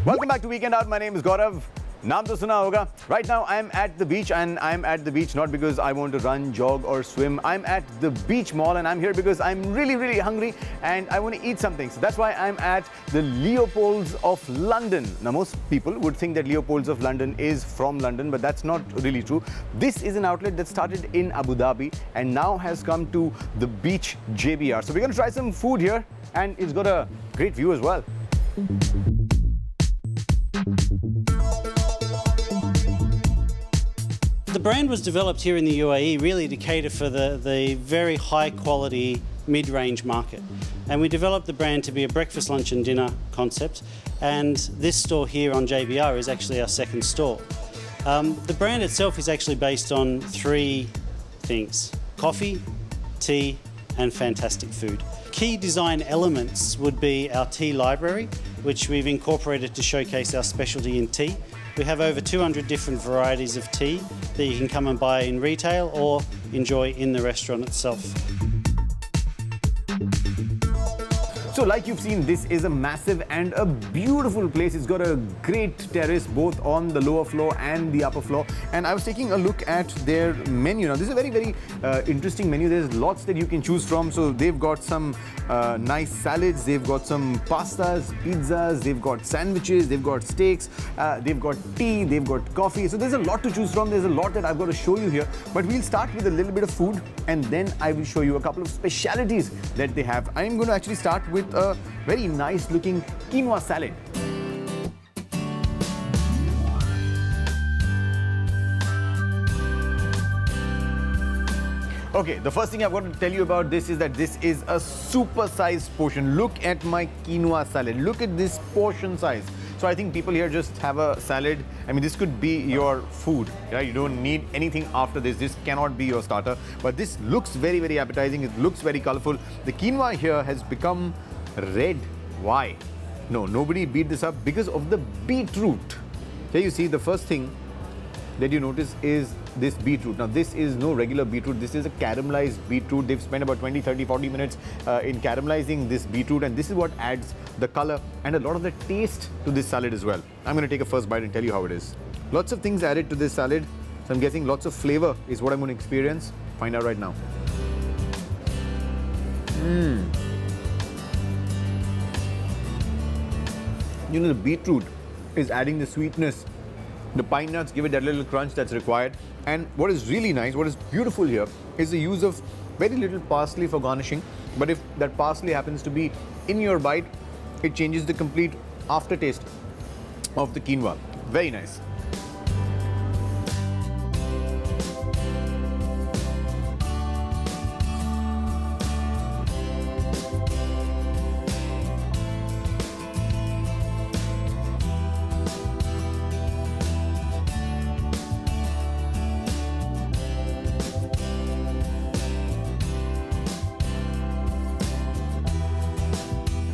Welcome back to Weekend Out. My name is Gaurav. नाम तो सुना होगा. Right now I am at the beach, and I'm at the beach not because I want to run, jog or swim. I'm at the beach mall and I'm here because I'm really hungry and I want to eat something. So that's why I'm at the Leopolds of London. Now most people would think that Leopold's of London is from London, but that's not really true. This is an outlet that started in Abu Dhabi and now has come to the beach JBR. So we're going to try some food here, and it's got a great view as well. The brand was developed here in the UAE really to cater for the very high quality mid-range market. And we developed the brand to be a breakfast, lunch and dinner concept. And this store here on JBR is actually our second store. The brand itself is actually based on three things: coffee, tea and fantastic food. Key design elements would be our tea library, which we've incorporated to showcase our specialty in tea. We have over 200 different varieties of tea that you can come and buy in retail or enjoy in the restaurant itself. So like you've seen, this is a massive and a beautiful place. It's got a great terrace both on the lower floor and the upper floor. And I was taking a look at their menu. Now this is a very interesting menu. There's lots that you can choose from. So they've got some nice salads, they've got some pastas, pizzas, they've got sandwiches, they've got steaks, they've got tea, they've got coffee. So there's a lot to choose from. There's a lot that I've got to show you here. But we'll start with a little bit of food and then I will show you a couple of specialities that they have. I'm going to actually start with a very nice looking quinoa salad. Okay, the first thing I've got to tell you about this is that this is a super sized portion. Look at my quinoa salad. Look at this portion size. So I think people here just have a salad. I mean, this could be your food. Right? You don't need anything after this. This cannot be your starter. But this looks very appetizing. It looks very colorful. The quinoa here has become red. Why? No, nobody beat this up because of the beetroot. Here you see the first thing that you notice is this beetroot. Now this is no regular beetroot, this is a caramelized beetroot. They've spent about 20, 30, 40 minutes in caramelizing this beetroot, and this is what adds the color and a lot of the taste to this salad as well. I'm going to take a first bite and tell you how it is. Lots of things added to this salad, so I'm guessing lots of flavor is what I'm going to experience. Find out right now. You know, the beetroot is adding the sweetness. The pine nuts give it that little crunch that's required. And what is really nice, what is beautiful here is the use of very little parsley for garnishing. But if that parsley happens to be in your bite, it changes the complete aftertaste of the quinoa. Very nice.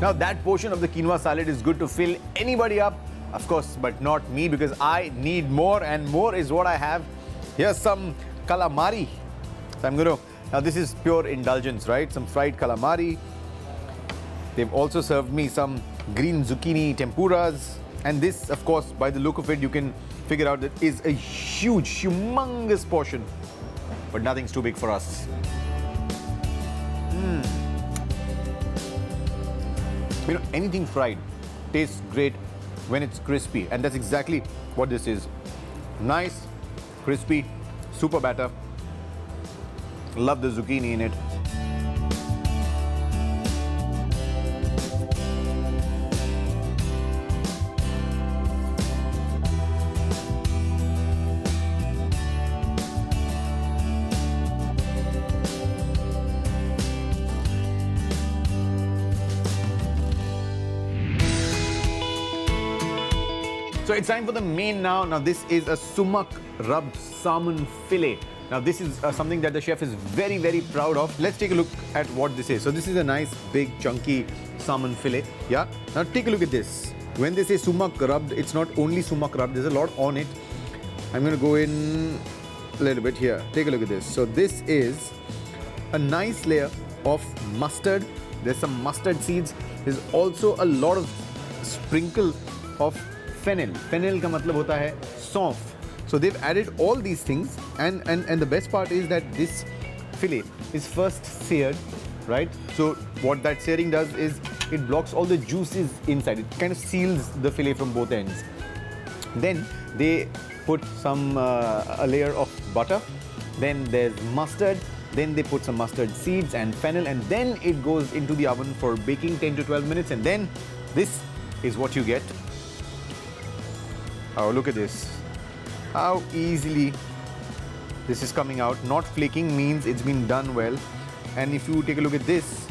Now that portion of the quinoa salad is good to fill anybody up, of course, but not me because I need more, and more is what I have. Here's some calamari. So I'm going to, now this is pure indulgence, right? Some fried calamari. They've also served me some green zucchini tempuras. And this, of course, by the look of it, you can figure out that is a huge, humongous portion. But nothing's too big for us. You know, anything fried tastes great when it's crispy, and that's exactly what this is. Nice, crispy, super batter. Love the zucchini in it. So it's time for the main now. Now this is a sumac rubbed salmon fillet. Now this is something that the chef is very proud of. Let's take a look at what this is. So this is a nice big chunky salmon fillet. Yeah. Now take a look at this. When they say sumac rubbed, it's not only sumac rubbed. There's a lot on it. I'm going to go in a little bit here. Take a look at this. So this is a nice layer of mustard. There's some mustard seeds. There's also a lot of sprinkle of fennel. Fennel का मतलब होता है सौंफ. So they've added all these things, and the best part is that this fillet is first seared, right? So what that searing does is it blocks all the juices inside. It kind of seals the fillet from both ends. Then they put some a layer of butter. Then there's mustard. Then they put some mustard seeds and fennel, and then it goes into the oven for baking 10 to 12 minutes, and then this is what you get. Oh, look at this. How easily this is coming out. Not flaking means it's been done well. And if you take a look at this,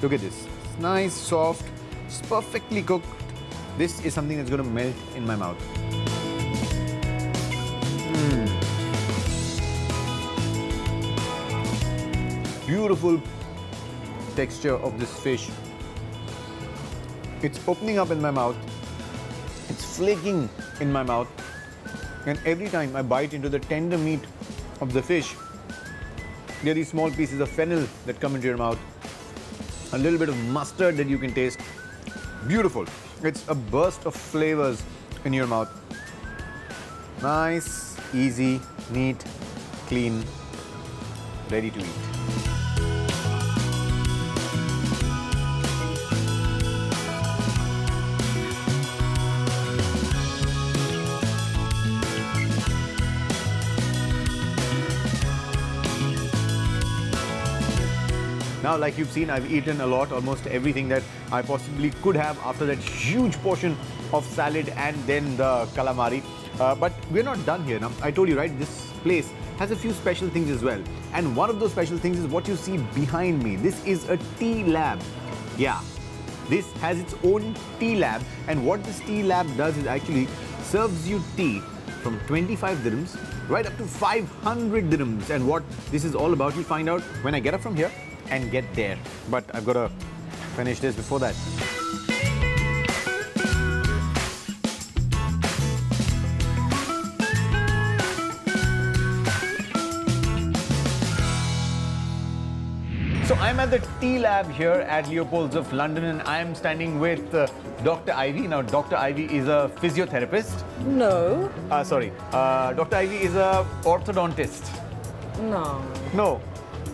look at this. It's nice, soft, it's perfectly cooked. This is something that's going to melt in my mouth. Beautiful texture of this fish. It's opening up in my mouth. It's flaking in my mouth. And every time I bite into the tender meat of the fish, there are these small pieces of fennel that come into your mouth. A little bit of mustard that you can taste. Beautiful. It's a burst of flavors in your mouth. Nice, easy, neat, clean, ready to eat. Now, like you've seen, I've eaten a lot, almost everything that I possibly could have after that huge portion of salad and then the calamari. But we're not done here now. I told you, right, this place has a few special things as well. And one of those special things is what you see behind me. This is a tea lab. Yeah, this has its own tea lab. And what this tea lab does is actually serves you tea from 25 dirhams right up to 500 dirhams. And what this is all about, you'll find out when I get up from here and get there. But I've got to finish this before that. So I'm at the tea lab here at Leopold's of London, and I'm standing with Dr. Ivy. Now, Dr. Ivy is a physiotherapist. No. Sorry. Dr. Ivy is a orthodontist. No. No.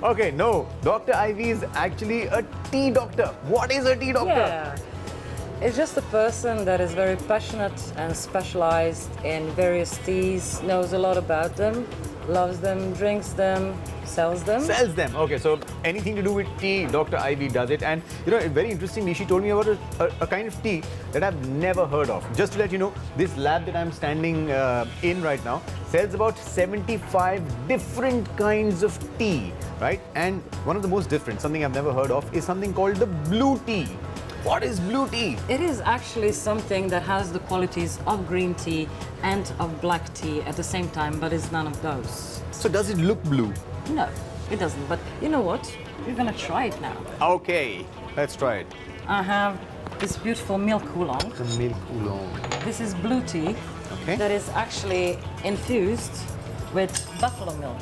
Okay, no. Dr. Ivy is actually a tea doctor. What is a tea doctor? Yeah. It's just a person that is very passionate and specialized in various teas, knows a lot about them, loves them, drinks them, sells them. Sells them. Okay, so anything to do with tea, Dr. Ivy does it. And you know, very interestingly, she told me about a kind of tea that I've never heard of. Just to let you know, this lab that I'm standing in right now sells about 75 different kinds of tea, right? And one of the most different, something I've never heard of, is something called the blue tea. What is blue tea? It is actually something that has the qualities of green tea and of black tea at the same time, but it's none of those. So does it look blue? No, it doesn't. But you know what? We're gonna try it now. Okay, let's try it. I have this beautiful milk oolong. The milk oolong. This is blue tea. Okay. That is actually infused with buffalo milk.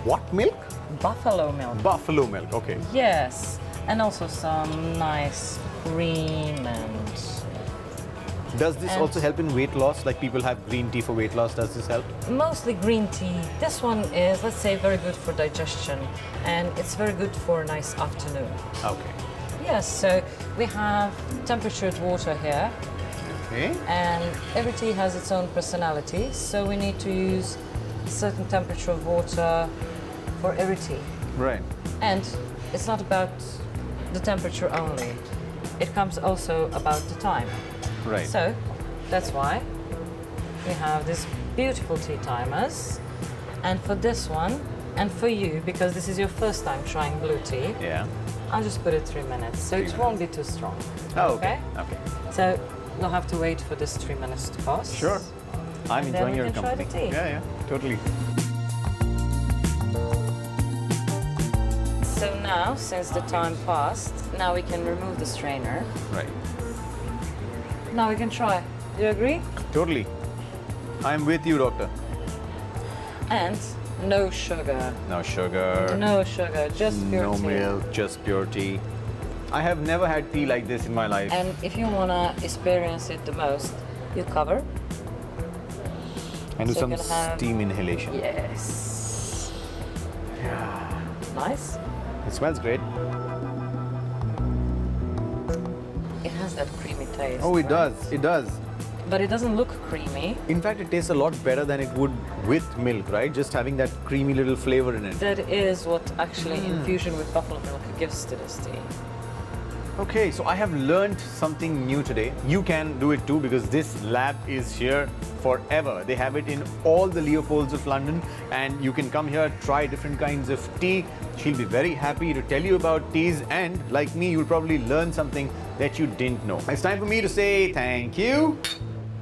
What milk? Buffalo milk. Buffalo milk, okay. Yes, and also some nice cream and... Does this also help in weight loss? Like people have green tea for weight loss, does this help? Mostly green tea. This one is, let's say, very good for digestion, and it's very good for a nice afternoon. Okay. Yes, so we have temperatured water here. Okay. And every tea has its own personality, so we need to use a certain temperature of water for every tea. Right. And it's not about the temperature only. It comes also about the time. Right. So that's why we have these beautiful tea timers. And for this one, and for you, because this is your first time trying blue tea, Yeah. I'll just put it 3 minutes, so it won't be too strong. Oh, okay. Okay. So we'll have to wait for this 3 minutes to pass. Sure. I'm And enjoying then we your can try company. the tea. Yeah, yeah, totally. So now, since the time passed, now we can remove the strainer. Right. Now we can try. Do you agree? Totally. I'm with you, doctor. And no sugar. No sugar. No sugar, just pure No tea. milk, just pure tea. I have never had tea like this in my life. And if you want to experience it the most, You cover. And do So some you're gonna have- steam inhalation. Yes. Yeah. Nice. It smells great. It has that creamy taste. Oh, it right? does. It does. But it doesn't look creamy. In fact, it tastes a lot better than it would with milk, right? Just having that creamy little flavor in it. That is what actually infusion with buffalo milk gives to this tea. Okay, so I have learned something new today. You can do it too because this lab is here forever. They have it in all the Leopolds of London and you can come here, try different kinds of tea. She'll be very happy to tell you about teas and like me, you'll probably learn something that you didn't know. It's time for me to say thank you.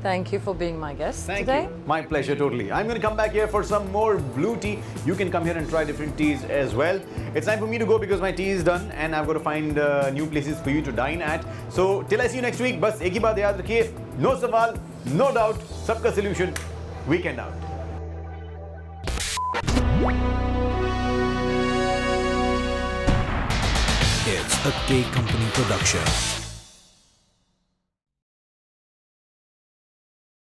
Thank you for being my guest Thank today. you. My pleasure, totally. I'm going to come back here for some more blue tea. You can come here and try different teas as well. It's time for me to go because my tea is done and I've got to find new places for you to dine at. So, till I see you next week, bas ek hi baat yaad rakhiye, no sawal, no doubt, sabka solution, weekend out. It's a Tea Company production.